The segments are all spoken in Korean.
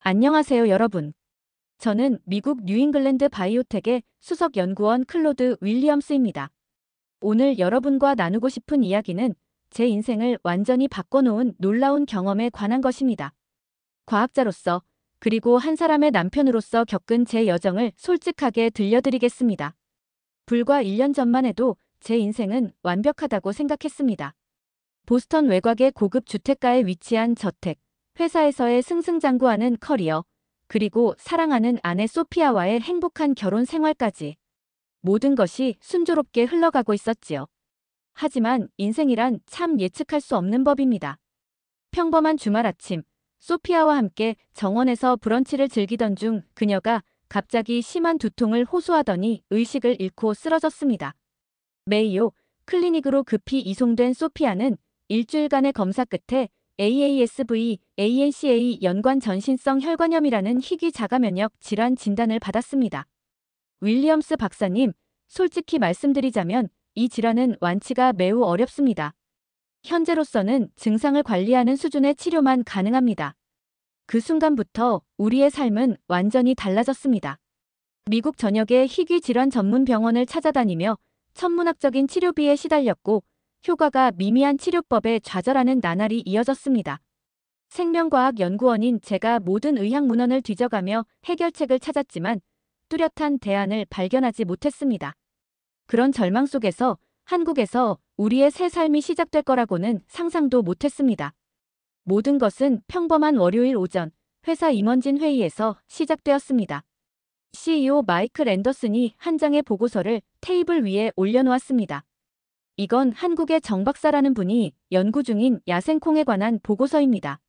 안녕하세요, 여러분. 저는 미국 뉴잉글랜드 바이오텍의 수석 연구원 클로드 윌리엄스입니다. 오늘 여러분과 나누고 싶은 이야기는 제 인생을 완전히 바꿔놓은 놀라운 경험에 관한 것입니다. 과학자로서, 그리고 한 사람의 남편으로서 겪은 제 여정을 솔직하게 들려드리겠습니다. 불과 1년 전만 해도 제 인생은 완벽하다고 생각했습니다. 보스턴 외곽의 고급 주택가에 위치한 저택, 회사에서의 승승장구하는 커리어, 그리고 사랑하는 아내 소피아와의 행복한 결혼 생활까지 모든 것이 순조롭게 흘러가고 있었지요. 하지만 인생이란 참 예측할 수 없는 법입니다. 평범한 주말 아침, 소피아와 함께 정원에서 브런치를 즐기던 중 그녀가 갑자기 심한 두통을 호소하더니 의식을 잃고 쓰러졌습니다. 메이오 클리닉으로 급히 이송된 소피아는 일주일간의 검사 끝에 AASV, ANCA 연관 전신성 혈관염이라는 희귀 자가면역 질환 진단을 받았습니다. 윌리엄스 박사님, 솔직히 말씀드리자면 이 질환은 완치가 매우 어렵습니다. 현재로서는 증상을 관리하는 수준의 치료만 가능합니다. 그 순간부터 우리의 삶은 완전히 달라졌습니다. 미국 전역의 희귀 질환 전문 병원을 찾아다니며 천문학적인 치료비에 시달렸고 효과가 미미한 치료법에 좌절하는 나날이 이어졌습니다. 생명과학 연구원인 제가 모든 의학 문헌을 뒤져가며 해결책을 찾았지만 뚜렷한 대안을 발견하지 못했습니다. 그런 절망 속에서 한국에서 우리의 새 삶이 시작될 거라고는 상상도 못했습니다. 모든 것은 평범한 월요일 오전 회사 임원진 회의에서 시작되었습니다. CEO 마이클 앤더슨이 한 장의 보고서를 테이블 위에 올려놓았습니다. 이건 한국의 정 박사라는 분이 연구 중인 야생콩에 관한 보고서입니다.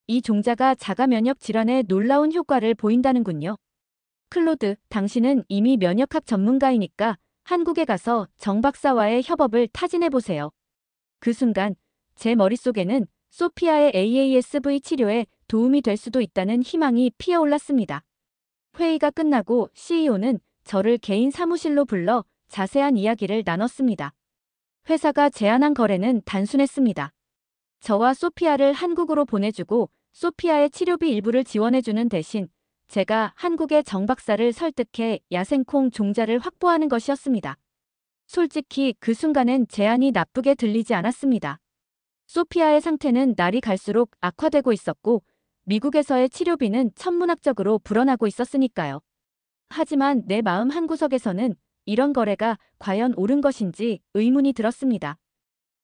이 종자가 자가 면역 질환에 놀라운 효과를 보인다는군요. 클로드, 당신은 이미 면역학 전문가이니까 한국에 가서 정 박사와의 협업을 타진해보세요. 그 순간 제 머릿속에는 소피아의 AASV 치료에 도움이 될 수도 있다는 희망이 피어올랐습니다. 회의가 끝나고 CEO는 저를 개인 사무실로 불러 자세한 이야기를 나눴습니다. 회사가 제안한 거래는 단순했습니다. 저와 소피아를 한국으로 보내주고 소피아의 치료비 일부를 지원해주는 대신 제가 한국의 정 박사를 설득해 야생콩 종자를 확보하는 것이었습니다. 솔직히 그 순간엔 제안이 나쁘게 들리지 않았습니다. 소피아의 상태는 날이 갈수록 악화되고 있었고 미국에서의 치료비는 천문학적으로 불어나고 있었으니까요. 하지만 내 마음 한구석에서는 이런 거래가 과연 옳은 것인지 의문이 들었습니다.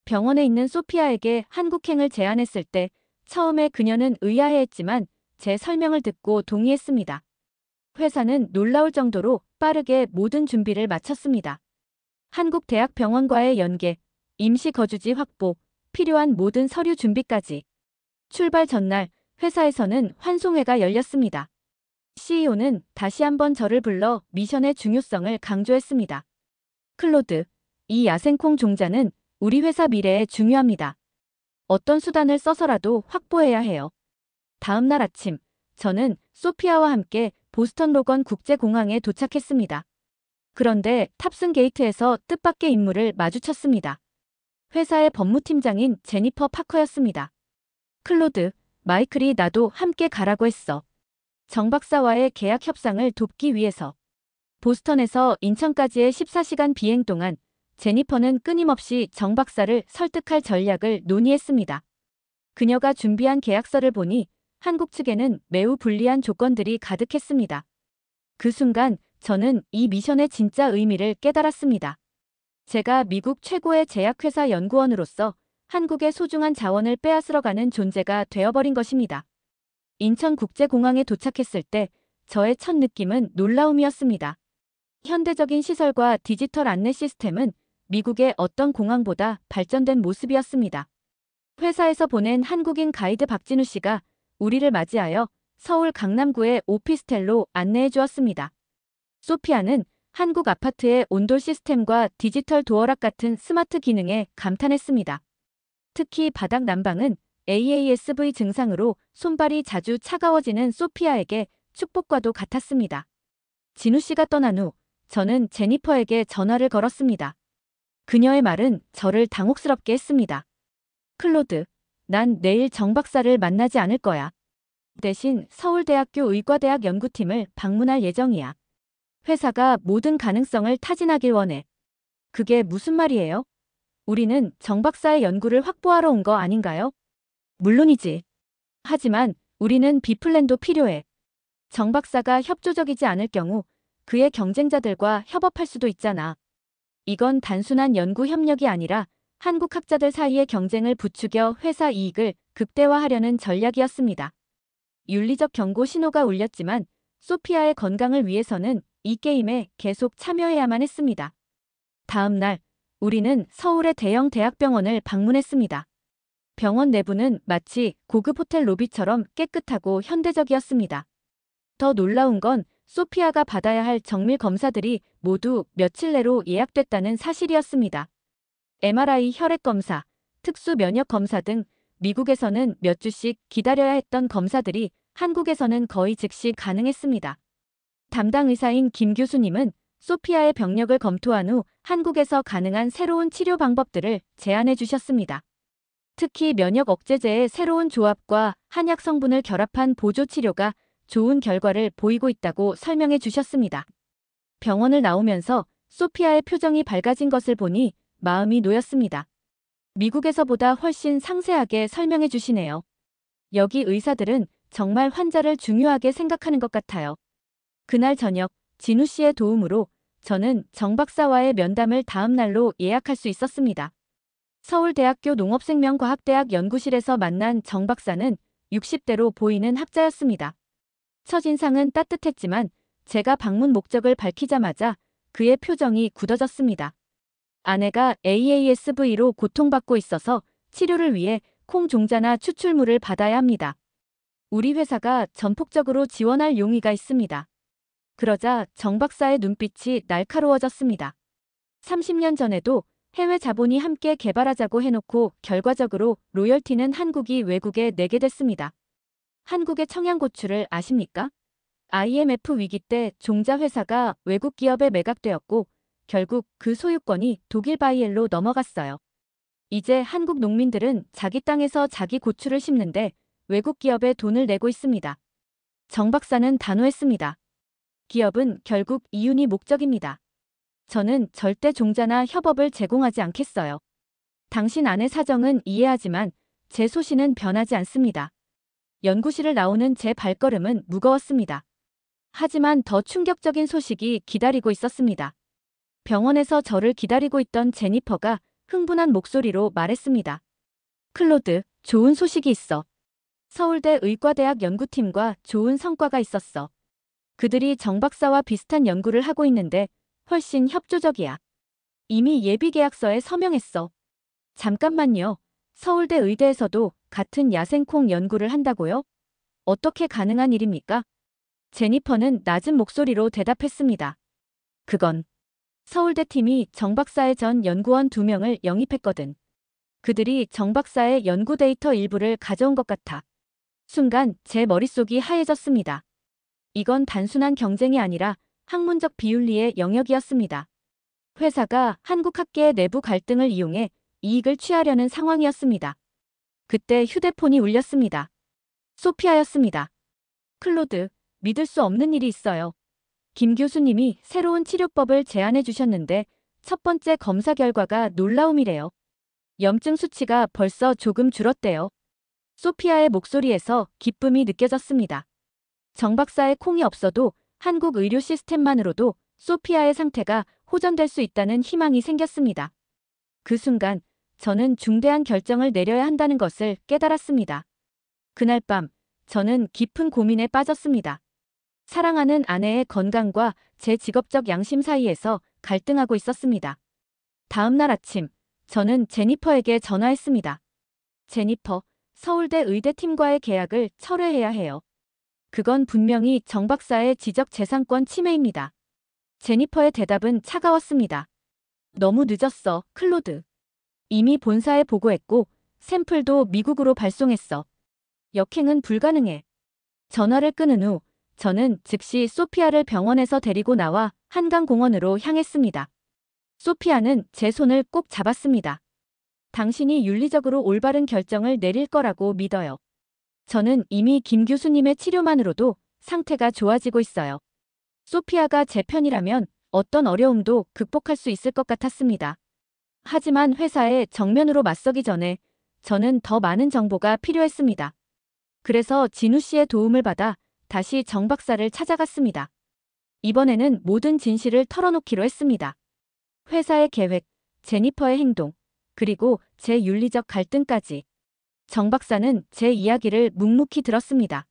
병원에 있는 소피아에게 한국행을 제안했을 때 처음에 그녀는 의아해했지만 제 설명을 듣고 동의했습니다. 회사는 놀라울 정도로 빠르게 모든 준비를 마쳤습니다. 한국대학병원과의 연계, 임시 거주지 확보, 필요한 모든 서류 준비까지. 출발 전날 회사에서는 환송회가 열렸습니다. CEO는 다시 한번 저를 불러 미션의 중요성을 강조했습니다. 클로드, 이 야생콩 종자는 우리 회사 미래에 중요합니다. 어떤 수단을 써서라도 확보해야 해요. 다음 날 아침, 저는 소피아와 함께 보스턴 로건 국제공항에 도착했습니다. 그런데 탑승 게이트에서 뜻밖의 인물을 마주쳤습니다. 회사의 법무팀장인 제니퍼 파커였습니다. 클로드, 마이클이 나도 함께 가라고 했어. 정 박사와의 계약 협상을 돕기 위해서. 보스턴에서 인천까지의 14시간 비행 동안 제니퍼는 끊임없이 정 박사를 설득할 전략을 논의했습니다. 그녀가 준비한 계약서를 보니 한국 측에는 매우 불리한 조건들이 가득했습니다. 그 순간 저는 이 미션의 진짜 의미를 깨달았습니다. 제가 미국 최고의 제약회사 연구원으로서 한국의 소중한 자원을 빼앗으러가는 존재가 되어버린 것입니다. 인천국제공항에 도착했을 때 저의 첫 느낌은 놀라움이었습니다. 현대적인 시설과 디지털 안내 시스템은 미국의 어떤 공항보다 발전된 모습이었습니다. 회사에서 보낸 한국인 가이드 박진우 씨가 우리를 맞이하여 서울 강남구의 오피스텔로 안내해 주었습니다. 소피아는 한국 아파트의 온돌 시스템과 디지털 도어락 같은 스마트 기능에 감탄했습니다. 특히 바닥 난방은 AASV 증상으로 손발이 자주 차가워지는 소피아에게 축복과도 같았습니다. 진우 씨가 떠난 후 저는 제니퍼에게 전화를 걸었습니다. 그녀의 말은 저를 당혹스럽게 했습니다. 클로드, 난 내일 정 박사를 만나지 않을 거야. 대신 서울대학교 의과대학 연구팀을 방문할 예정이야. 회사가 모든 가능성을 타진하길 원해. 그게 무슨 말이에요? 우리는 정 박사의 연구를 확보하러 온 거 아닌가요? 물론이지. 하지만 우리는 B플랜도 필요해. 정 박사가 협조적이지 않을 경우 그의 경쟁자들과 협업할 수도 있잖아. 이건 단순한 연구 협력이 아니라 한국 학자들 사이의 경쟁을 부추겨 회사 이익을 극대화하려는 전략이었습니다. 윤리적 경고 신호가 울렸지만 소피아의 건강을 위해서는 이 게임에 계속 참여해야만 했습니다. 다음 날, 우리는 서울의 대형 대학병원을 방문했습니다. 병원 내부는 마치 고급 호텔 로비처럼 깨끗하고 현대적이었습니다. 더 놀라운 건 소피아가 받아야 할 정밀 검사들이 모두 며칠 내로 예약됐다는 사실이었습니다. MRI 혈액 검사, 특수 면역 검사 등 미국에서는 몇 주씩 기다려야 했던 검사들이 한국에서는 거의 즉시 가능했습니다. 담당 의사인 김 교수님은 소피아의 병력을 검토한 후 한국에서 가능한 새로운 치료 방법들을 제안해 주셨습니다. 특히 면역 억제제의 새로운 조합과 한약 성분을 결합한 보조 치료가 좋은 결과를 보이고 있다고 설명해 주셨습니다. 병원을 나오면서 소피아의 표정이 밝아진 것을 보니 마음이 놓였습니다. 미국에서보다 훨씬 상세하게 설명해 주시네요. 여기 의사들은 정말 환자를 중요하게 생각하는 것 같아요. 그날 저녁 진우 씨의 도움으로 저는 정 박사와의 면담을 다음 날로 예약할 수 있었습니다. 서울대학교 농업생명과학대학 연구실에서 만난 정 박사는 60대로 보이는 학자였습니다. 첫인상은 따뜻했지만 제가 방문 목적을 밝히자마자 그의 표정이 굳어졌습니다. 아내가 AASV로 고통받고 있어서 치료를 위해 콩 종자나 추출물을 받아야 합니다. 우리 회사가 전폭적으로 지원할 용의가 있습니다. 그러자 정 박사의 눈빛이 날카로워졌습니다. 30년 전에도 해외 자본이 함께 개발하자고 해놓고 결과적으로 로열티는 한국이 외국에 내게 됐습니다. 한국의 청양고추를 아십니까? IMF 위기 때 종자 회사가 외국 기업에 매각되었고 결국 그 소유권이 독일 바이엘로 넘어갔어요. 이제 한국 농민들은 자기 땅에서 자기 고추를 심는데 외국 기업에 돈을 내고 있습니다. 정 박사는 단호했습니다. 기업은 결국 이윤이 목적입니다. 저는 절대 종자나 협업을 제공하지 않겠어요. 당신 아내 사정은 이해하지만 제 소신은 변하지 않습니다. 연구실을 나오는 제 발걸음은 무거웠습니다. 하지만 더 충격적인 소식이 기다리고 있었습니다. 병원에서 저를 기다리고 있던 제니퍼가 흥분한 목소리로 말했습니다. 클로드, 좋은 소식이 있어. 서울대 의과대학 연구팀과 좋은 성과가 있었어. 그들이 정 박사와 비슷한 연구를 하고 있는데 훨씬 협조적이야. 이미 예비계약서에 서명했어. 잠깐만요. 서울대 의대에서도 같은 야생콩 연구를 한다고요? 어떻게 가능한 일입니까? 제니퍼는 낮은 목소리로 대답했습니다. 그건 서울대 팀이 정 박사의 전 연구원 2명을 영입했거든. 그들이 정 박사의 연구 데이터 일부를 가져온 것 같아. 순간 제 머릿속이 하얘졌습니다. 이건 단순한 경쟁이 아니라 학문적 비윤리의 영역이었습니다. 회사가 한국 학계의 내부 갈등을 이용해 이익을 취하려는 상황이었습니다. 그때 휴대폰이 울렸습니다. 소피아였습니다. 클로드, 믿을 수 없는 일이 있어요. 김 교수님이 새로운 치료법을 제안해 주셨는데 첫 번째 검사 결과가 놀라움이래요. 염증 수치가 벌써 조금 줄었대요. 소피아의 목소리에서 기쁨이 느껴졌습니다. 정 박사의 콩이 없어도 한국 의료 시스템만으로도 소피아의 상태가 호전될 수 있다는 희망이 생겼습니다. 그 순간 저는 중대한 결정을 내려야 한다는 것을 깨달았습니다. 그날 밤 저는 깊은 고민에 빠졌습니다. 사랑하는 아내의 건강과 제 직업적 양심 사이에서 갈등하고 있었습니다. 다음 날 아침 저는 제니퍼에게 전화했습니다. 제니퍼, 서울대 의대팀과의 계약을 철회해야 해요. 그건 분명히 정 박사의 지적재산권 침해입니다. 제니퍼의 대답은 차가웠습니다. 너무 늦었어, 클로드. 이미 본사에 보고했고 샘플도 미국으로 발송했어. 역행은 불가능해. 전화를 끊은 후 저는 즉시 소피아를 병원에서 데리고 나와 한강공원으로 향했습니다. 소피아는 제 손을 꼭 잡았습니다. 당신이 윤리적으로 올바른 결정을 내릴 거라고 믿어요. 저는 이미 김 교수님의 치료만으로도 상태가 좋아지고 있어요. 소피아가 제 편이라면 어떤 어려움도 극복할 수 있을 것 같았습니다. 하지만 회사에 정면으로 맞서기 전에 저는 더 많은 정보가 필요했습니다. 그래서 진우 씨의 도움을 받아 다시 정 박사를 찾아갔습니다. 이번에는 모든 진실을 털어놓기로 했습니다. 회사의 계획, 제니퍼의 행동, 그리고 제 윤리적 갈등까지. 정 박사는 제 이야기를 묵묵히 들었습니다.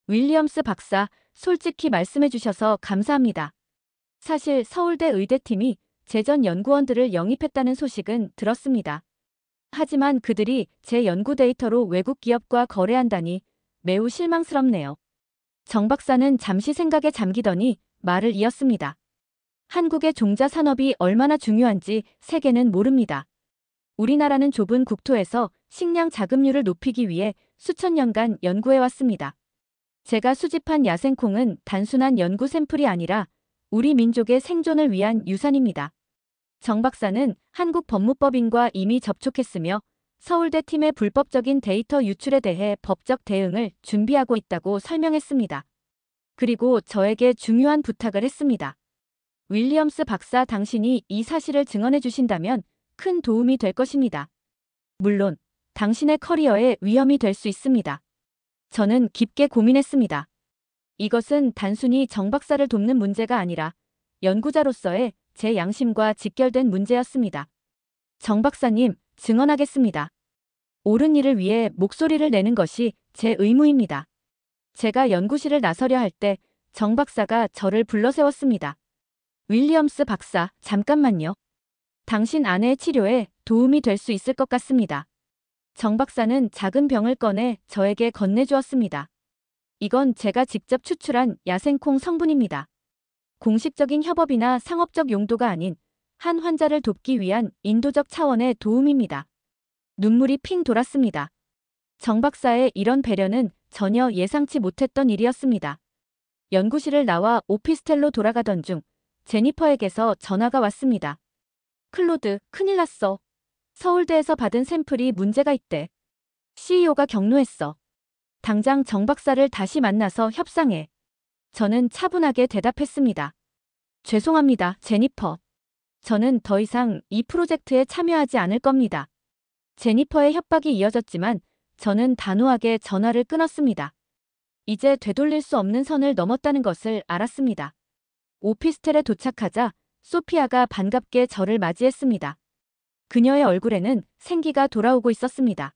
윌리엄스 박사, 솔직히 말씀해 주셔서 감사합니다. 사실 서울대 의대팀이 제전 연구원들을 영입했다는 소식은 들었습니다. 하지만 그들이 제 연구 데이터로 외국 기업과 거래한다니 매우 실망스럽네요. 정 박사는 잠시 생각에 잠기더니 말을 이었습니다. 한국의 종자 산업이 얼마나 중요한지 세계는 모릅니다. 우리나라는 좁은 국토에서 식량 자급률을 높이기 위해 수천 년간 연구해왔습니다. 제가 수집한 야생콩은 단순한 연구 샘플이 아니라 우리 민족의 생존을 위한 유산입니다. 정 박사는 한국 법무법인과 이미 접촉했으며 서울대 팀의 불법적인 데이터 유출에 대해 법적 대응을 준비하고 있다고 설명했습니다. 그리고 저에게 중요한 부탁을 했습니다. 윌리엄스 박사, 당신이 이 사실을 증언해 주신다면 큰 도움이 될 것입니다. 물론 당신의 커리어에 위험이 될 수 있습니다. 저는 깊게 고민했습니다. 이것은 단순히 정 박사를 돕는 문제가 아니라 연구자로서의 제 양심과 직결된 문제였습니다. 정 박사님, 증언하겠습니다. 옳은 일을 위해 목소리를 내는 것이 제 의무입니다. 제가 연구실을 나서려 할 때 정 박사가 저를 불러 세웠습니다. 윌리엄스 박사, 잠깐만요. 당신 아내의 치료에 도움이 될 수 있을 것 같습니다. 정 박사는 작은 병을 꺼내 저에게 건네주었습니다. 이건 제가 직접 추출한 야생콩 성분입니다. 공식적인 협업이나 상업적 용도가 아닌 한 환자를 돕기 위한 인도적 차원의 도움입니다. 눈물이 핑 돌았습니다. 정 박사의 이런 배려는 전혀 예상치 못했던 일이었습니다. 연구실을 나와 오피스텔로 돌아가던 중 제니퍼에게서 전화가 왔습니다. 클로드, 큰일 났어. 서울대에서 받은 샘플이 문제가 있대. CEO가 경로했어. 당장 정 박사를 다시 만나서 협상해. 저는 차분하게 대답했습니다. 죄송합니다, 제니퍼. 저는 더 이상 이 프로젝트에 참여하지 않을 겁니다. 제니퍼의 협박이 이어졌지만 저는 단호하게 전화를 끊었습니다. 이제 되돌릴 수 없는 선을 넘었다는 것을 알았습니다. 오피스텔에 도착하자 소피아가 반갑게 저를 맞이했습니다. 그녀의 얼굴에는 생기가 돌아오고 있었습니다.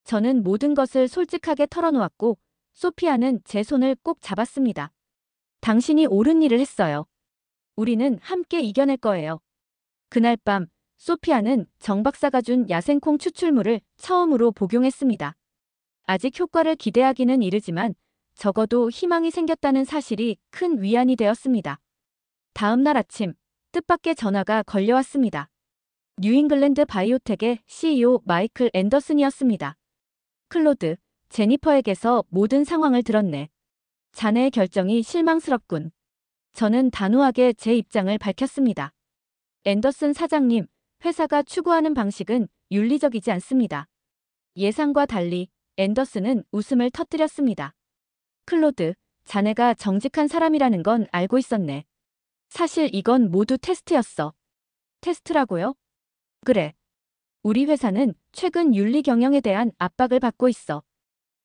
저는 모든 것을 솔직하게 털어놓았고 소피아는 제 손을 꼭 잡았습니다. 당신이 옳은 일을 했어요. 우리는 함께 이겨낼 거예요. 그날 밤 소피아는 정 박사가 준 야생콩 추출물을 처음으로 복용했습니다. 아직 효과를 기대하기는 이르지만 적어도 희망이 생겼다는 사실이 큰 위안이 되었습니다. 다음 날 아침 뜻밖의 전화가 걸려왔습니다. 뉴잉글랜드 바이오텍의 CEO 마이클 앤더슨이었습니다. 클로드, 제니퍼에게서 모든 상황을 들었네. 자네의 결정이 실망스럽군. 저는 단호하게 제 입장을 밝혔습니다. 앤더슨 사장님, 회사가 추구하는 방식은 윤리적이지 않습니다. 예상과 달리 앤더슨은 웃음을 터뜨렸습니다. 클로드, 자네가 정직한 사람이라는 건 알고 있었네. 사실 이건 모두 테스트였어. 테스트라고요? 그래. 우리 회사는 최근 윤리 경영에 대한 압박을 받고 있어.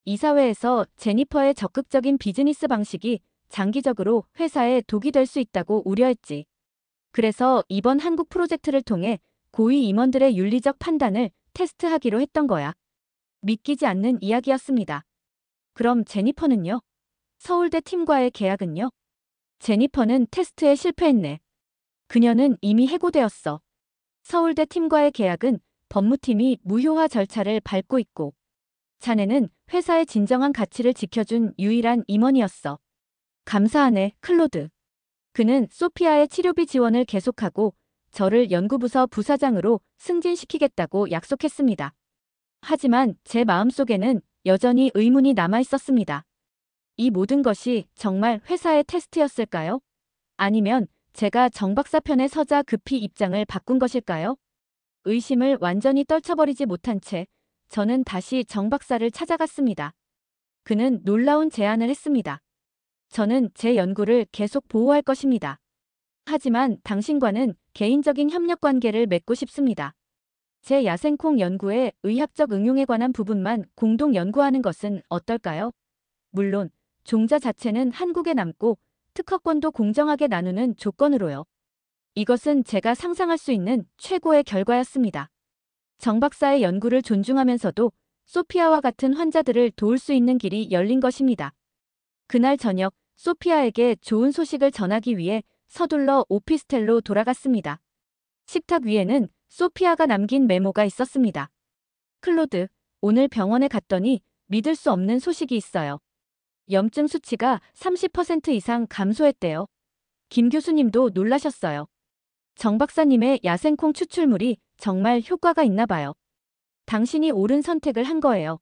이사회에서 제니퍼의 적극적인 비즈니스 방식이 장기적으로 회사에 독이 될 수 있다고 우려했지. 그래서 이번 한국 프로젝트를 통해 고위 임원들의 윤리적 판단을 테스트하기로 했던 거야. 믿기지 않는 이야기였습니다. 그럼 제니퍼는요? 서울대 팀과의 계약은요? 제니퍼는 테스트에 실패했네. 그녀는 이미 해고되었어. 서울대 팀과의 계약은 법무팀이 무효화 절차를 밟고 있고 자네는 회사의 진정한 가치를 지켜준 유일한 임원이었어. 감사하네, 클로드. 그는 소피아의 치료비 지원을 계속하고 저를 연구부서 부사장으로 승진시키겠다고 약속했습니다. 하지만 제 마음속에는 여전히 의문이 남아 있었습니다. 이 모든 것이 정말 회사의 테스트였을까요? 아니면 제가 정 박사 편에 서자 급히 입장을 바꾼 것일까요? 의심을 완전히 떨쳐버리지 못한 채 저는 다시 정 박사를 찾아갔습니다. 그는 놀라운 제안을 했습니다. 저는 제 연구를 계속 보호할 것입니다. 하지만 당신과는 개인적인 협력 관계를 맺고 싶습니다. 제 야생콩 연구의 의학적 응용에 관한 부분만 공동 연구하는 것은 어떨까요? 물론 종자 자체는 한국에 남고 특허권도 공정하게 나누는 조건으로요. 이것은 제가 상상할 수 있는 최고의 결과였습니다. 정 박사의 연구를 존중하면서도 소피아와 같은 환자들을 도울 수 있는 길이 열린 것입니다. 그날 저녁 소피아에게 좋은 소식을 전하기 위해 서둘러 오피스텔로 돌아갔습니다. 식탁 위에는 소피아가 남긴 메모가 있었습니다. 클로드, 오늘 병원에 갔더니 믿을 수 없는 소식이 있어요. 염증 수치가 30% 이상 감소했대요. 김 교수님도 놀라셨어요. 정 박사님의 야생콩 추출물이 정말 효과가 있나 봐요. 당신이 옳은 선택을 한 거예요.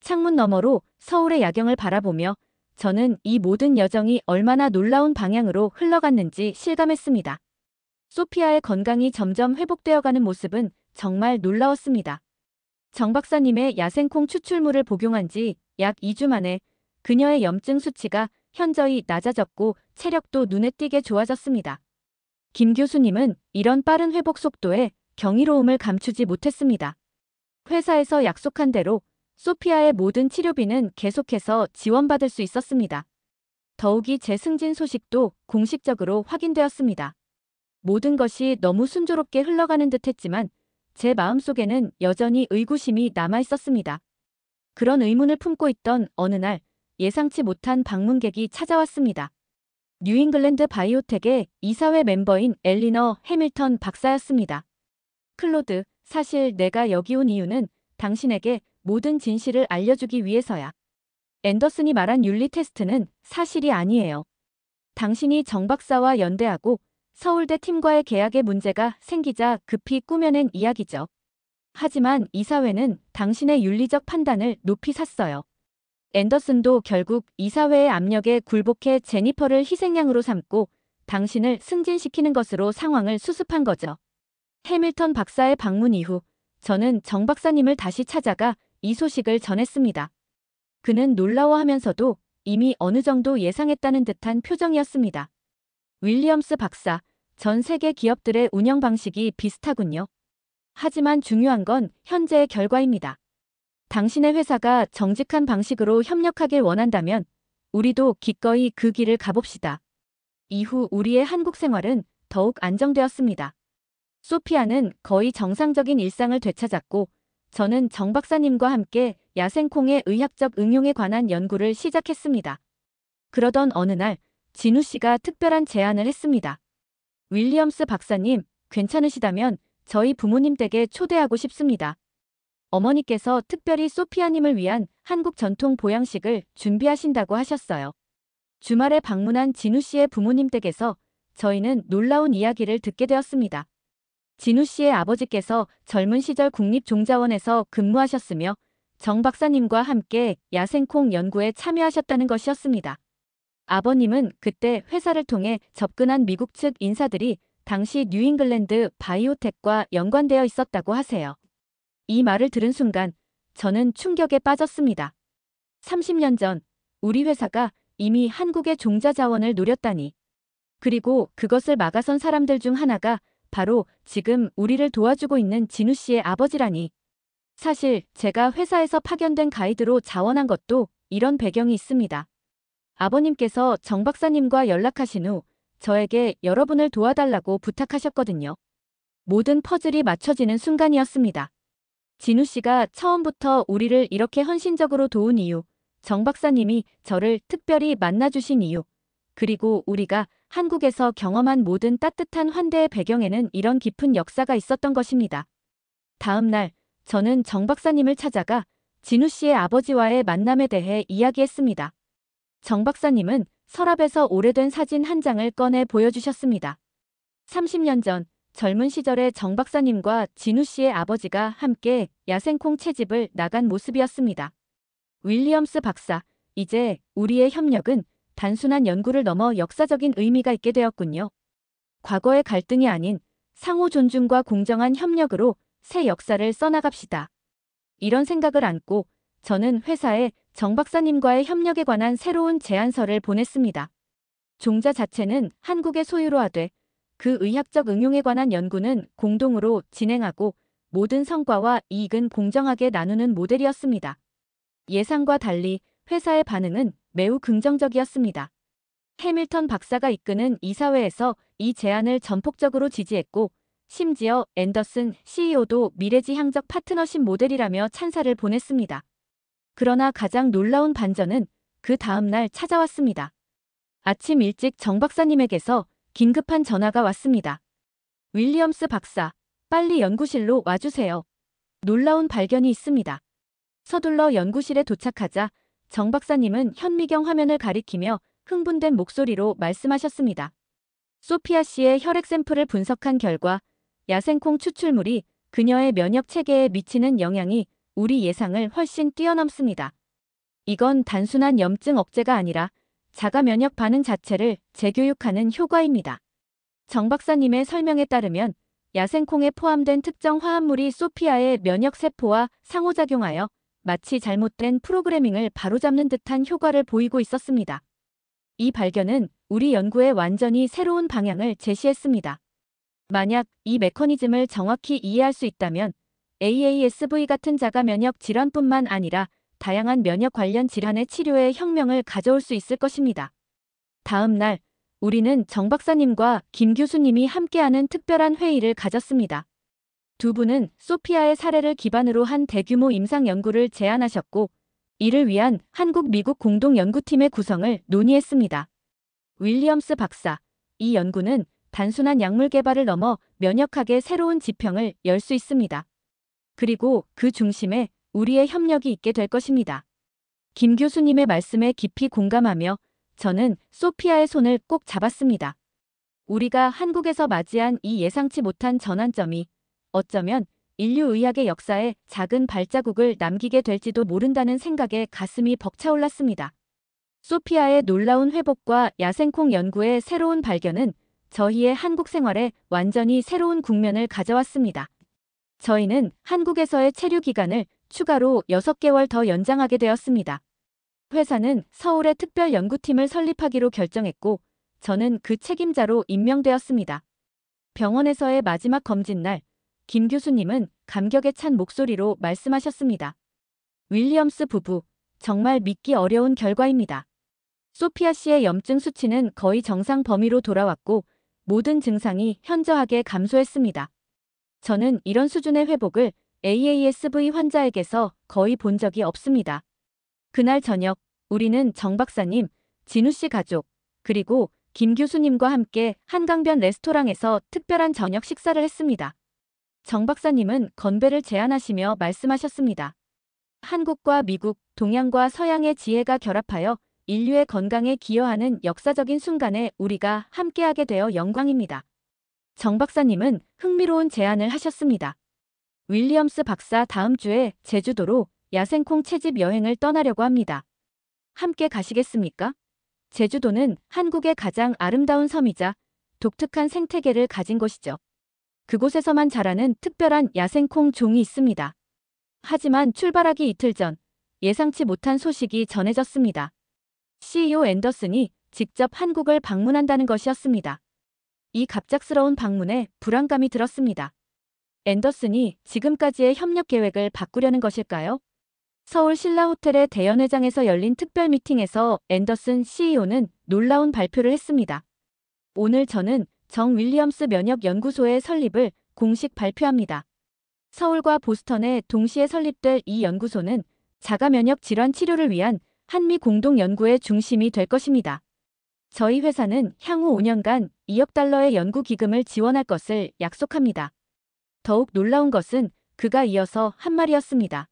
창문 너머로 서울의 야경을 바라보며 저는 이 모든 여정이 얼마나 놀라운 방향으로 흘러갔는지 실감했습니다. 소피아의 건강이 점점 회복되어가는 모습은 정말 놀라웠습니다. 정 박사님의 야생콩 추출물을 복용한 지 약 2주 만에 그녀의 염증 수치가 현저히 낮아졌고 체력도 눈에 띄게 좋아졌습니다. 김 교수님은 이런 빠른 회복 속도에 경이로움을 감추지 못했습니다. 회사에서 약속한 대로 소피아의 모든 치료비는 계속해서 지원받을 수 있었습니다. 더욱이 제 승진 소식도 공식적으로 확인되었습니다. 모든 것이 너무 순조롭게 흘러가는 듯 했지만 제 마음속에는 여전히 의구심이 남아있었습니다. 그런 의문을 품고 있던 어느 날 예상치 못한 방문객이 찾아왔습니다. 뉴잉글랜드 바이오텍의 이사회 멤버인 엘리너 해밀턴 박사였습니다. 클로드, 사실 내가 여기 온 이유는 당신에게 모든 진실을 알려주기 위해서야. 앤더슨이 말한 윤리 테스트는 사실이 아니에요. 당신이 정 박사와 연대하고 서울대 팀과의 계약에 문제가 생기자 급히 꾸며낸 이야기죠. 하지만 이사회는 당신의 윤리적 판단을 높이 샀어요. 앤더슨도 결국 이사회의 압력에 굴복해 제니퍼를 희생양으로 삼고 당신을 승진시키는 것으로 상황을 수습한 거죠. 해밀턴 박사의 방문 이후 저는 정 박사님을 다시 찾아가 이 소식을 전했습니다. 그는 놀라워하면서도 이미 어느 정도 예상했다는 듯한 표정이었습니다. 윌리엄스 박사, 전 세계 기업들의 운영 방식이 비슷하군요. 하지만 중요한 건 현재의 결과입니다. 당신의 회사가 정직한 방식으로 협력하길 원한다면 우리도 기꺼이 그 길을 가봅시다. 이후 우리의 한국 생활은 더욱 안정되었습니다. 소피아는 거의 정상적인 일상을 되찾았고 저는 정 박사님과 함께 야생콩의 의학적 응용에 관한 연구를 시작했습니다. 그러던 어느 날 진우 씨가 특별한 제안을 했습니다. 윌리엄스 박사님, 괜찮으시다면 저희 부모님 댁에 초대하고 싶습니다. 어머니께서 특별히 소피아님을 위한 한국 전통 보양식을 준비하신다고 하셨어요. 주말에 방문한 진우 씨의 부모님 댁에서 저희는 놀라운 이야기를 듣게 되었습니다. 진우 씨의 아버지께서 젊은 시절 국립종자원에서 근무하셨으며 정 박사님과 함께 야생콩 연구에 참여하셨다는 것이었습니다. 아버님은 그때 회사를 통해 접근한 미국 측 인사들이 당시 뉴잉글랜드 바이오텍과 연관되어 있었다고 하세요. 이 말을 들은 순간 저는 충격에 빠졌습니다. 30년 전 우리 회사가 이미 한국의 종자 자원을 노렸다니. 그리고 그것을 막아선 사람들 중 하나가 바로 지금 우리를 도와주고 있는 진우 씨의 아버지라니. 사실 제가 회사에서 파견된 가이드로 자원한 것도 이런 배경이 있습니다. 아버님께서 정 박사님과 연락하신 후 저에게 여러분을 도와달라고 부탁하셨거든요. 모든 퍼즐이 맞춰지는 순간이었습니다. 진우 씨가 처음부터 우리를 이렇게 헌신적으로 도운 이유, 정 박사님이 저를 특별히 만나주신 이유, 그리고 우리가 한국에서 경험한 모든 따뜻한 환대의 배경에는 이런 깊은 역사가 있었던 것입니다. 다음 날 저는 정 박사님을 찾아가 진우 씨의 아버지와의 만남에 대해 이야기했습니다. 정 박사님은 서랍에서 오래된 사진 한 장을 꺼내 보여주셨습니다. 30년 전 젊은 시절의 정 박사님과 진우 씨의 아버지가 함께 야생콩 채집을 나간 모습이었습니다. 윌리엄스 박사, 이제 우리의 협력은 단순한 연구를 넘어 역사적인 의미가 있게 되었군요. 과거의 갈등이 아닌 상호 존중과 공정한 협력으로 새 역사를 써나갑시다. 이런 생각을 안고 저는 회사에 정 박사님과의 협력에 관한 새로운 제안서를 보냈습니다. 종자 자체는 한국의 소유로 하되 그 의학적 응용에 관한 연구는 공동으로 진행하고 모든 성과와 이익은 공정하게 나누는 모델이었습니다. 예상과 달리 회사의 반응은 매우 긍정적이었습니다. 해밀턴 박사가 이끄는 이사회에서 이 제안을 전폭적으로 지지했고 심지어 앤더슨 CEO도 미래지향적 파트너십 모델이라며 찬사를 보냈습니다. 그러나 가장 놀라운 반전은 그 다음 날 찾아왔습니다. 아침 일찍 정 박사님에게서 긴급한 전화가 왔습니다. 윌리엄스 박사, 빨리 연구실로 와주세요. 놀라운 발견이 있습니다. 서둘러 연구실에 도착하자 정 박사님은 현미경 화면을 가리키며 흥분된 목소리로 말씀하셨습니다. 소피아 씨의 혈액 샘플을 분석한 결과 야생콩 추출물이 그녀의 면역 체계에 미치는 영향이 우리 예상을 훨씬 뛰어넘습니다. 이건 단순한 염증 억제가 아니라 자가 면역 반응 자체를 재교육하는 효과입니다. 정 박사님의 설명에 따르면 야생콩에 포함된 특정 화합물이 소피아의 면역 세포와 상호작용하여 마치 잘못된 프로그래밍을 바로잡는 듯한 효과를 보이고 있었습니다. 이 발견은 우리 연구에 완전히 새로운 방향을 제시했습니다. 만약 이 메커니즘을 정확히 이해할 수 있다면 AASV 같은 자가 면역 질환뿐만 아니라 다양한 면역 관련 질환의 치료에 혁명을 가져올 수 있을 것입니다. 다음 날, 우리는 정 박사님과 김 교수님이 함께하는 특별한 회의를 가졌습니다. 두 분은 소피아의 사례를 기반으로 한 대규모 임상 연구를 제안하셨고, 이를 위한 한국-미국 공동연구팀의 구성을 논의했습니다. 윌리엄스 박사, 이 연구는 단순한 약물 개발을 넘어 면역학의 새로운 지평을 열 수 있습니다. 그리고 그 중심에 우리의 협력이 있게 될 것입니다. 김 교수님의 말씀에 깊이 공감하며 저는 소피아의 손을 꼭 잡았습니다. 우리가 한국에서 맞이한 이 예상치 못한 전환점이 어쩌면 인류 의학의 역사에 작은 발자국을 남기게 될지도 모른다는 생각에 가슴이 벅차올랐습니다. 소피아의 놀라운 회복과 야생콩 연구의 새로운 발견은 저희의 한국 생활에 완전히 새로운 국면을 가져왔습니다. 저희는 한국에서의 체류 기간을 추가로 6개월 더 연장하게 되었습니다. 회사는 서울에 특별 연구팀을 설립하기로 결정했고 저는 그 책임자로 임명되었습니다. 병원에서의 마지막 검진 날, 김 교수님은 감격에 찬 목소리로 말씀하셨습니다. 윌리엄스 부부, 정말 믿기 어려운 결과입니다. 소피아 씨의 염증 수치는 거의 정상 범위로 돌아왔고 모든 증상이 현저하게 감소했습니다. 저는 이런 수준의 회복을 AASV 환자에게서 거의 본 적이 없습니다. 그날 저녁, 우리는 정 박사님, 진우 씨 가족, 그리고 김 교수님과 함께 한강변 레스토랑에서 특별한 저녁 식사를 했습니다. 정 박사님은 건배를 제안하시며 말씀하셨습니다. 한국과 미국, 동양과 서양의 지혜가 결합하여 인류의 건강에 기여하는 역사적인 순간에 우리가 함께하게 되어 영광입니다. 정 박사님은 흥미로운 제안을 하셨습니다. 윌리엄스 박사 다음 주에 제주도로 야생콩 채집 여행을 떠나려고 합니다. 함께 가시겠습니까? 제주도는 한국의 가장 아름다운 섬이자 독특한 생태계를 가진 곳이죠. 그곳에서만 자라는 특별한 야생콩 종이 있습니다. 하지만 출발하기 이틀 전 예상치 못한 소식이 전해졌습니다. CEO 앤더슨이 직접 한국을 방문한다는 것이었습니다. 이 갑작스러운 방문에 불안감이 들었습니다. 앤더슨이 지금까지의 협력 계획을 바꾸려는 것일까요? 서울 신라호텔의 대연회장에서 열린 특별 미팅에서 앤더슨 CEO는 놀라운 발표를 했습니다. 오늘 저는 정 윌리엄스 면역연구소의 설립을 공식 발표합니다. 서울과 보스턴에 동시에 설립될 이 연구소는 자가 면역 질환 치료를 위한 한미 공동 연구의 중심이 될 것입니다. 저희 회사는 향후 5년간 2억 달러의 연구 기금을 지원할 것을 약속합니다. 더욱 놀라운 것은 그가 이어서 한 말이었습니다.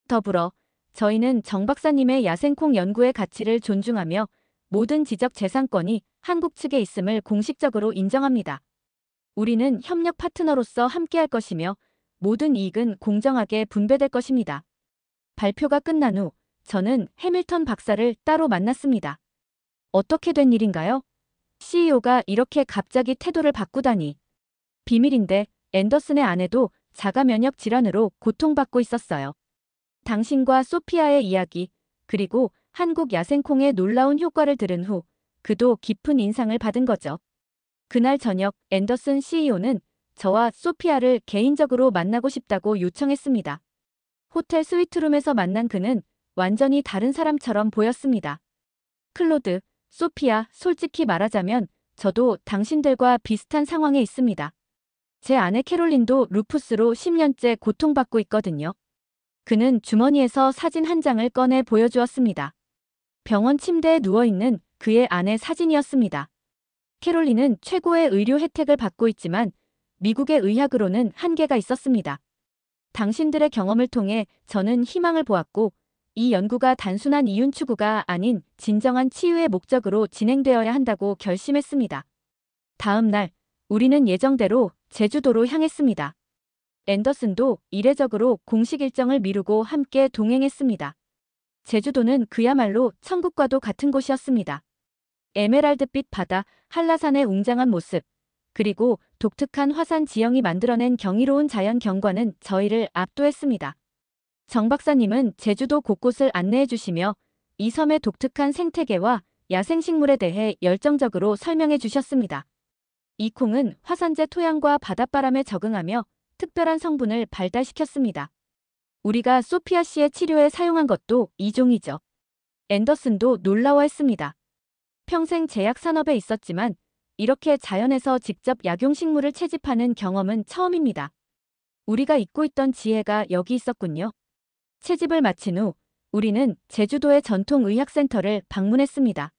더불어 저희는 정 박사님의 야생콩 연구의 가치를 존중하며 모든 지적 재산권이 한국 측에 있음을 공식적으로 인정합니다. 우리는 협력 파트너로서 함께할 것이며 모든 이익은 공정하게 분배될 것입니다. 발표가 끝난 후 저는 해밀턴 박사를 따로 만났습니다. 어떻게 된 일인가요? CEO가 이렇게 갑자기 태도를 바꾸다니. 비밀인데 앤더슨의 아내도 자가 면역 질환으로 고통받고 있었어요. 당신과 소피아의 이야기, 그리고 한국 야생콩의 놀라운 효과를 들은 후 그도 깊은 인상을 받은 거죠. 그날 저녁 앤더슨 CEO는 저와 소피아를 개인적으로 만나고 싶다고 요청했습니다. 호텔 스위트룸에서 만난 그는 완전히 다른 사람처럼 보였습니다. 클로드, 소피아, 솔직히 말하자면 저도 당신들과 비슷한 상황에 있습니다. 제 아내 캐롤린도 루푸스로 10년째 고통받고 있거든요. 그는 주머니에서 사진 한 장을 꺼내 보여주었습니다. 병원 침대에 누워있는 그의 아내 사진이었습니다. 캐롤린은 최고의 의료 혜택을 받고 있지만 미국의 의학으로는 한계가 있었습니다. 당신들의 경험을 통해 저는 희망을 보았고 이 연구가 단순한 이윤 추구가 아닌 진정한 치유의 목적으로 진행되어야 한다고 결심했습니다. 다음 날 우리는 예정대로 제주도로 향했습니다. 앤더슨도 이례적으로 공식 일정을 미루고 함께 동행했습니다. 제주도는 그야말로 천국과도 같은 곳이었습니다. 에메랄드빛 바다, 한라산의 웅장한 모습, 그리고 독특한 화산 지형이 만들어낸 경이로운 자연 경관은 저희를 압도했습니다. 정 박사님은 제주도 곳곳을 안내해 주시며 이 섬의 독특한 생태계와 야생식물에 대해 열정적으로 설명해 주셨습니다. 이 콩은 화산재 토양과 바닷바람에 적응하며 특별한 성분을 발달시켰습니다. 우리가 소피아 씨의 치료에 사용한 것도 이 종이죠. 앤더슨도 놀라워했습니다. 평생 제약 산업에 있었지만 이렇게 자연에서 직접 약용식물을 채집하는 경험은 처음입니다. 우리가 잊고 있던 지혜가 여기 있었군요. 채집을 마친 후 우리는 제주도의 전통의학센터를 방문했습니다.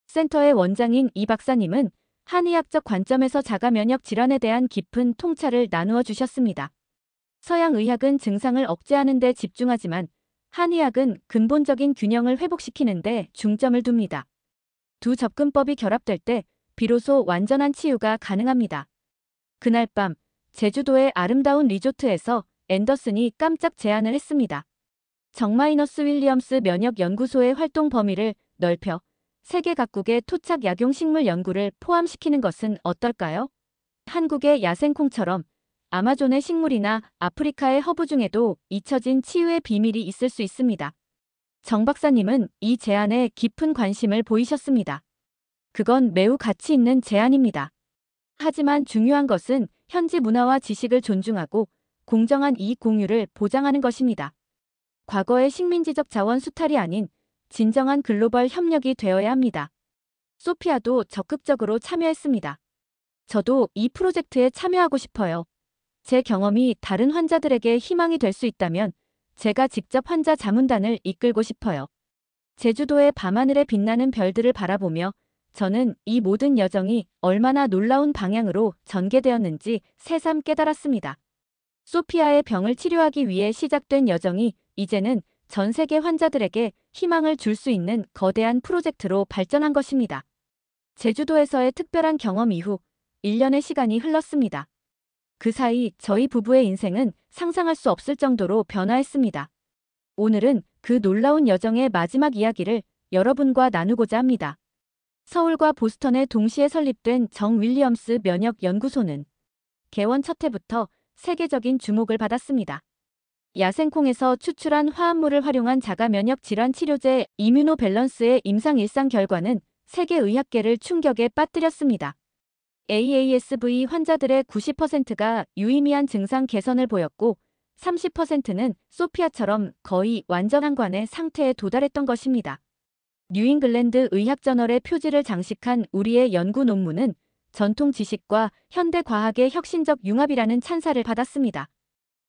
센터의 원장인 이 박사님은 한의학적 관점에서 자가 면역 질환에 대한 깊은 통찰을 나누어 주셨습니다. 서양 의학은 증상을 억제하는 데 집중하지만 한의학은 근본적인 균형을 회복시키는 데 중점을 둡니다. 두 접근법이 결합될 때 비로소 완전한 치유가 가능합니다. 그날 밤 제주도의 아름다운 리조트에서 앤더슨이 깜짝 제안을 했습니다. 정 마이너스 윌리엄스 면역연구소의 활동 범위를 넓혀 세계 각국의 토착 약용식물 연구를 포함시키는 것은 어떨까요? 한국의 야생콩처럼 아마존의 식물이나 아프리카의 허브 중에도 잊혀진 치유의 비밀이 있을 수 있습니다. 정 박사님은 이 제안에 깊은 관심을 보이셨습니다. 그건 매우 가치 있는 제안입니다. 하지만 중요한 것은 현지 문화와 지식을 존중하고 공정한 이익 공유를 보장하는 것입니다. 과거의 식민지적 자원 수탈이 아닌 진정한 글로벌 협력이 되어야 합니다. 소피아도 적극적으로 참여했습니다. 저도 이 프로젝트에 참여하고 싶어요. 제 경험이 다른 환자들에게 희망이 될 수 있다면 제가 직접 환자 자문단을 이끌고 싶어요. 제주도의 밤하늘에 빛나는 별들을 바라보며 저는 이 모든 여정이 얼마나 놀라운 방향으로 전개되었는지 새삼 깨달았습니다. 소피아의 병을 치료하기 위해 시작된 여정이 이제는 전 세계 환자들에게 희망을 줄 수 있는 거대한 프로젝트로 발전한 것입니다. 제주도에서의 특별한 경험 이후 1년의 시간이 흘렀습니다. 그 사이 저희 부부의 인생은 상상할 수 없을 정도로 변화했습니다. 오늘은 그 놀라운 여정의 마지막 이야기를 여러분과 나누고자 합니다. 서울과 보스턴에 동시에 설립된 정 윌리엄스 면역연구소는 개원 첫 해부터 세계적인 주목을 받았습니다. 야생콩에서 추출한 화합물을 활용한 자가 면역 질환 치료제 이뮤노밸런스의 임상 일상 결과는 세계 의학계를 충격에 빠뜨렸습니다. AASV 환자들의 90%가 유의미한 증상 개선을 보였고 30%는 소피아처럼 거의 완전한관의 상태에 도달했던 것입니다. 뉴잉글랜드 의학저널의 표지를 장식한 우리의 연구 논문은 전통 지식과 현대 과학의 혁신적 융합이라는 찬사를 받았습니다.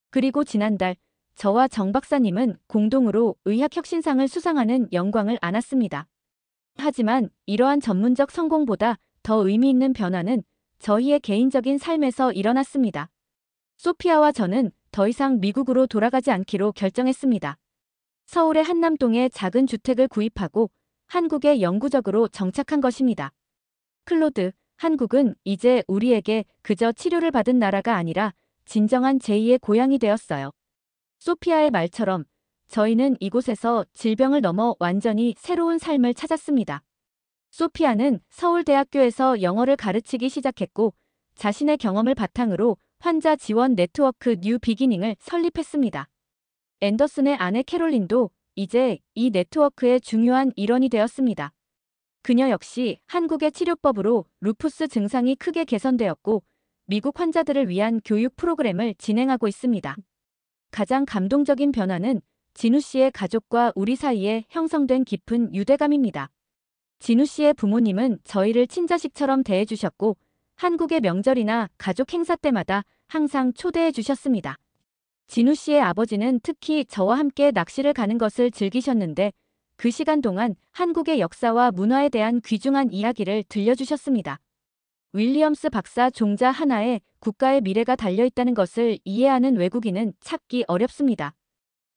그리고 지난달 저와 정 박사님은 공동으로 의학혁신상을 수상하는 영광을 안았습니다. 하지만 이러한 전문적 성공보다 더 의미 있는 변화는 저희의 개인적인 삶에서 일어났습니다. 소피아와 저는 더 이상 미국으로 돌아가지 않기로 결정했습니다. 서울의 한남동에 작은 주택을 구입하고 한국에 영구적으로 정착한 것입니다. 클로드, 한국은 이제 우리에게 그저 치료를 받은 나라가 아니라 진정한 제2의 고향이 되었어요. 소피아의 말처럼 저희는 이곳에서 질병을 넘어 완전히 새로운 삶을 찾았습니다. 소피아는 서울대학교에서 영어를 가르치기 시작했고 자신의 경험을 바탕으로 환자 지원 네트워크 뉴 비기닝을 설립했습니다. 앤더슨의 아내 캐롤린도 이제 이 네트워크의 중요한 일원이 되었습니다. 그녀 역시 한국의 치료법으로 루푸스 증상이 크게 개선되었고 미국 환자들을 위한 교육 프로그램을 진행하고 있습니다. 가장 감동적인 변화는 진우 씨의 가족과 우리 사이에 형성된 깊은 유대감입니다. 진우 씨의 부모님은 저희를 친자식처럼 대해주셨고 한국의 명절이나 가족 행사 때마다 항상 초대해 주셨습니다. 진우 씨의 아버지는 특히 저와 함께 낚시를 가는 것을 즐기셨는데 그 시간 동안 한국의 역사와 문화에 대한 귀중한 이야기를 들려주셨습니다. 윌리엄스 박사 종자 하나에 국가의 미래가 달려있다는 것을 이해하는 외국인은 찾기 어렵습니다.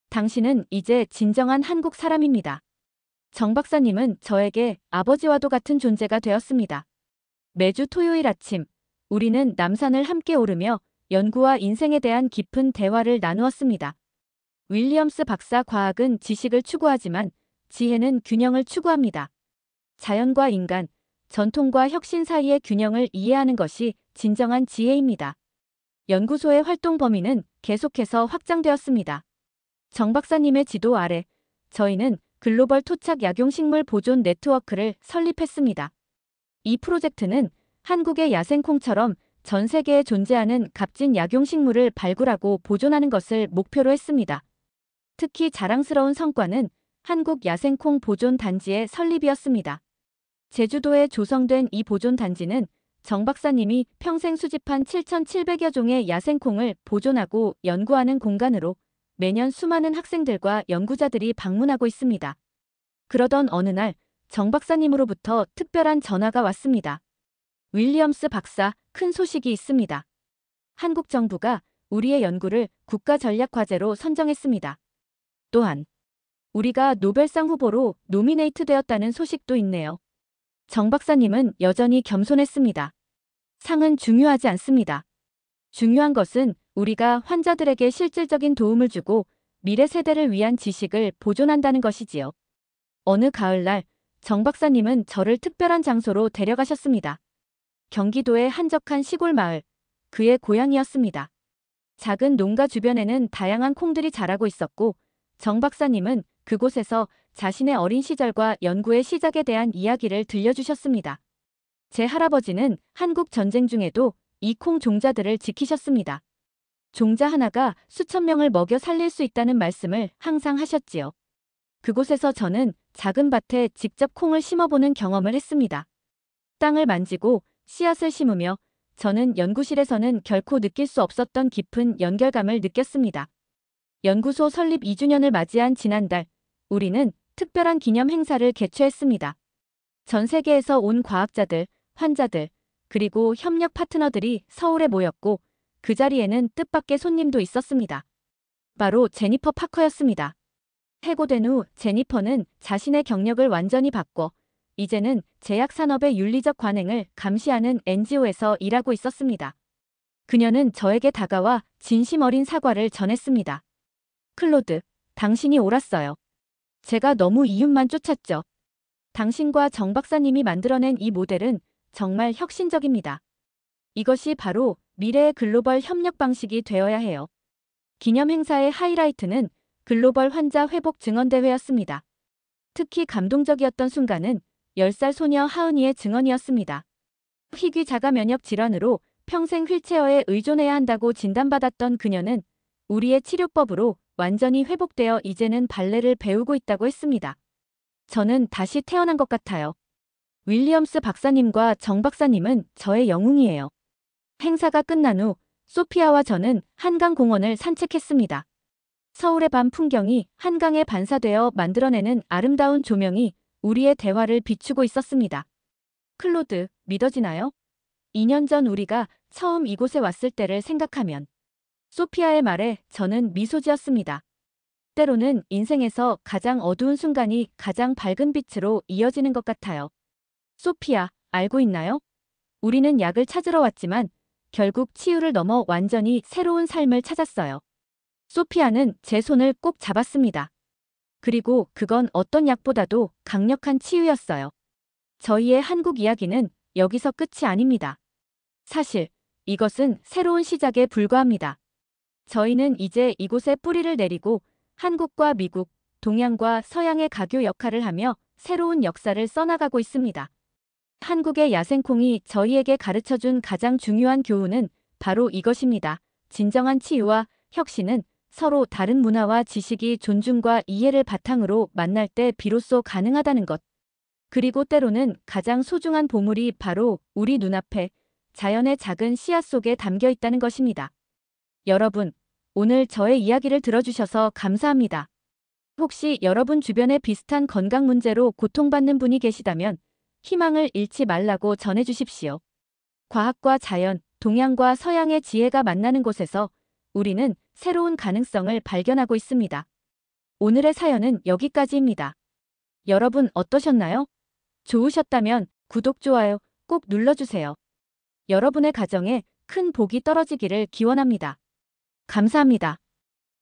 당신은 이제 진정한 한국 사람입니다. 정 박사님은 저에게 아버지와도 같은 존재가 되었습니다. 매주 토요일 아침, 우리는 남산을 함께 오르며 연구와 인생에 대한 깊은 대화를 나누었습니다. 윌리엄스 박사 과학은 지식을 추구하지만 지혜는 균형을 추구합니다. 자연과 인간, 전통과 혁신 사이의 균형을 이해하는 것이 진정한 지혜입니다. 연구소의 활동 범위는 계속해서 확장되었습니다. 정 박사님의 지도 아래 저희는 글로벌 토착 약용식물 보존 네트워크를 설립했습니다. 이 프로젝트는 한국의 야생콩처럼 전 세계에 존재하는 값진 약용식물을 발굴하고 보존하는 것을 목표로 했습니다. 특히 자랑스러운 성과는 한국 야생콩 보존 단지의 설립이었습니다. 제주도에 조성된 이 보존 단지는 정 박사님이 평생 수집한 7,700여 종의 야생콩을 보존하고 연구하는 공간으로 매년 수많은 학생들과 연구자들이 방문하고 있습니다. 그러던 어느 날 정 박사님으로부터 특별한 전화가 왔습니다. 윌리엄스 박사, 큰 소식이 있습니다. 한국 정부가 우리의 연구를 국가전략과제로 선정했습니다. 또한 우리가 노벨상 후보로 노미네이트 되었다는 소식도 있네요. 정 박사님은 여전히 겸손했습니다. 상은 중요하지 않습니다. 중요한 것은 우리가 환자들에게 실질적인 도움을 주고 미래 세대를 위한 지식을 보존한다는 것이지요. 어느 가을날 정 박사님은 저를 특별한 장소로 데려가셨습니다. 경기도의 한적한 시골 마을, 그의 고향이었습니다. 작은 농가 주변에는 다양한 콩들이 자라고 있었고 정 박사님은 그곳에서 자신의 어린 시절과 연구의 시작에 대한 이야기를 들려주셨습니다. 제 할아버지는 한국 전쟁 중에도 이 콩 종자들을 지키셨습니다. 종자 하나가 수천 명을 먹여 살릴 수 있다는 말씀을 항상 하셨지요. 그곳에서 저는 작은 밭에 직접 콩을 심어보는 경험을 했습니다. 땅을 만지고 씨앗을 심으며 저는 연구실에서는 결코 느낄 수 없었던 깊은 연결감을 느꼈습니다. 연구소 설립 2주년을 맞이한 지난달, 우리는 특별한 기념 행사를 개최했습니다. 전 세계에서 온 과학자들, 환자들, 그리고 협력 파트너들이 서울에 모였고 그 자리에는 뜻밖의 손님도 있었습니다. 바로 제니퍼 파커였습니다. 해고된 후 제니퍼는 자신의 경력을 완전히 바꿔 이제는 제약산업의 윤리적 관행을 감시하는 NGO에서 일하고 있었습니다. 그녀는 저에게 다가와 진심 어린 사과를 전했습니다. 클로드, 당신이 옳았어요. 제가 너무 이윤만 쫓았죠. 당신과 정 박사님이 만들어낸 이 모델은 정말 혁신적입니다. 이것이 바로 미래의 글로벌 협력 방식이 되어야 해요. 기념 행사의 하이라이트는 글로벌 환자 회복 증언대회였습니다. 특히 감동적이었던 순간은 10살 소녀 하은이의 증언이었습니다. 희귀 자가 면역 질환으로 평생 휠체어에 의존해야 한다고 진단받았던 그녀는 우리의 치료법으로 완전히 회복되어 이제는 발레를 배우고 있다고 했습니다. 저는 다시 태어난 것 같아요. 윌리엄스 박사님과 정 박사님은 저의 영웅이에요. 행사가 끝난 후 소피아와 저는 한강공원을 산책했습니다. 서울의 밤 풍경이 한강에 반사되어 만들어내는 아름다운 조명이 우리의 대화를 비추고 있었습니다. 클로드, 믿어지나요? 2년 전 우리가 처음 이곳에 왔을 때를 생각하면 소피아의 말에 저는 미소 지었습니다. 때로는 인생에서 가장 어두운 순간이 가장 밝은 빛으로 이어지는 것 같아요. 소피아, 알고 있나요? 우리는 약을 찾으러 왔지만 결국 치유를 넘어 완전히 새로운 삶을 찾았어요. 소피아는 제 손을 꼭 잡았습니다. 그리고 그건 어떤 약보다도 강력한 치유였어요. 저희의 한국 이야기는 여기서 끝이 아닙니다. 사실 이것은 새로운 시작에 불과합니다. 저희는 이제 이곳에 뿌리를 내리고 한국과 미국 동양과 서양의 가교 역할을 하며 새로운 역사를 써나가고 있습니다. 한국의 야생콩이 저희에게 가르쳐준 가장 중요한 교훈은 바로 이것입니다. 진정한 치유와 혁신은 서로 다른 문화와 지식이 존중과 이해를 바탕으로 만날 때 비로소 가능하다는 것. 그리고 때로는 가장 소중한 보물이 바로 우리 눈앞에 자연의 작은 씨앗 속에 담겨 있다는 것입니다. 여러분, 오늘 저의 이야기를 들어주셔서 감사합니다. 혹시 여러분 주변에 비슷한 건강 문제로 고통받는 분이 계시다면 희망을 잃지 말라고 전해주십시오. 과학과 자연, 동양과 서양의 지혜가 만나는 곳에서 우리는 새로운 가능성을 발견하고 있습니다. 오늘의 사연은 여기까지입니다. 여러분 어떠셨나요? 좋으셨다면 구독, 좋아요 꼭 눌러주세요. 여러분의 가정에 큰 복이 떨어지기를 기원합니다. 감사합니다.